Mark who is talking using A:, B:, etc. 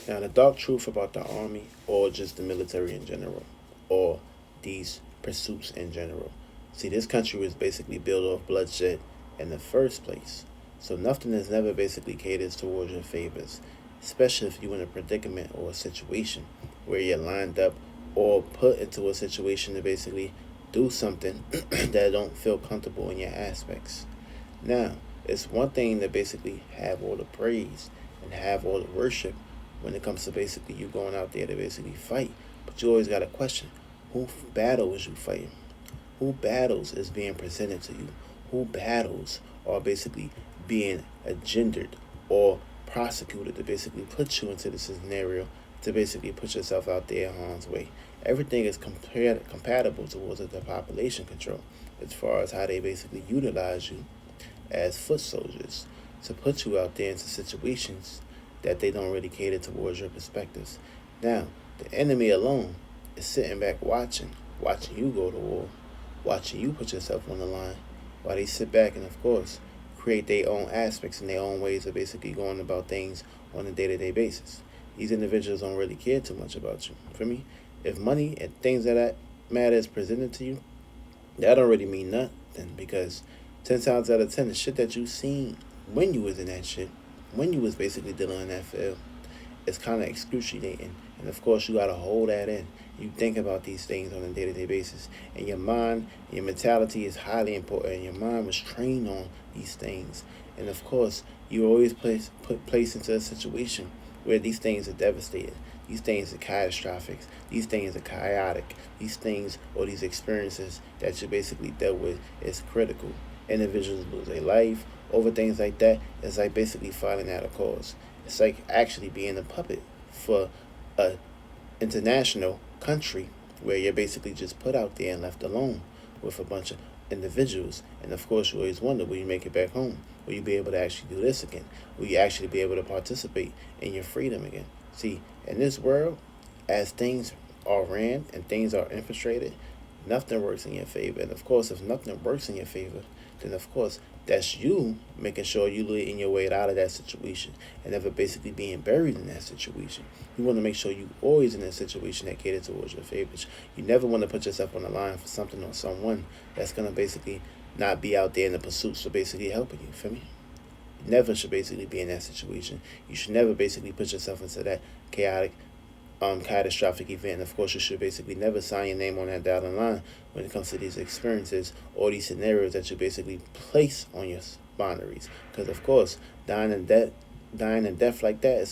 A: Now, the dark truth about the army, or just the military in general, or these pursuits in general. See, this country was basically built off bloodshed in the first place. So nothing is never basically catered towards your favors, especially if you're in a predicament or a situation where you're lined up or put into a situation to basically do something that don't feel comfortable in your aspects. Now, it's one thing to basically have all the praise and have all the worship when it comes to basically you going out there to basically fight. But you always got to question who battle is you fighting? Who battles is being presented to you? Who battles are basically being agendered or prosecuted to basically put you into this scenario to basically put yourself out there in harm's way? Everything is compatible towards the population control as far as how they basically utilize you as foot soldiers to put you out there into situations that they don't really cater towards your perspectives. Now, the enemy alone is sitting back watching you go to war, watching you put yourself on the line, while they sit back and, of course, create their own aspects and their own ways of basically going about things on a day-to-day basis. These individuals don't really care too much about you. For me, if money and things of that matter is presented to you, that don't really mean nothing because 10 times out of 10, the shit that you seen when you was in that shit, when you was basically dealing in that field, it's kind of excruciating. And of course, you got to hold that in. You think about these things on a day-to-day basis. And your mind, your mentality is highly important. And your mind was trained on these things. And of course, you always put place into a situation where these things are devastating. These things are catastrophic. These things are chaotic. These things or these experiences that you basically dealt with is critical. Individuals lose their life over things like that. It's like basically fighting out a cause. It's like actually being a puppet for a international country where you're basically just put out there and left alone with a bunch of individuals. And of course, you always wonder, will you make it back home? Will you be able to actually do this again? Will you actually be able to participate in your freedom again? See, in this world, as things are ran and things are infiltrated, nothing works in your favor. And of course, if nothing works in your favor, then of course that's you making sure you leading your way out of that situation and never basically being buried in that situation. You want to make sure you always in a situation that caters towards your favorites. You never want to put yourself on the line for something or someone that's gonna basically not be out there in the pursuits of basically helping you. Feel me? You never should basically be in that situation. You should never basically put yourself into that chaotic catastrophic event. Of course, you should basically never sign your name on that dotted line when it comes to these experiences or these scenarios that you basically place on your boundaries. Because of course, dying in death like that is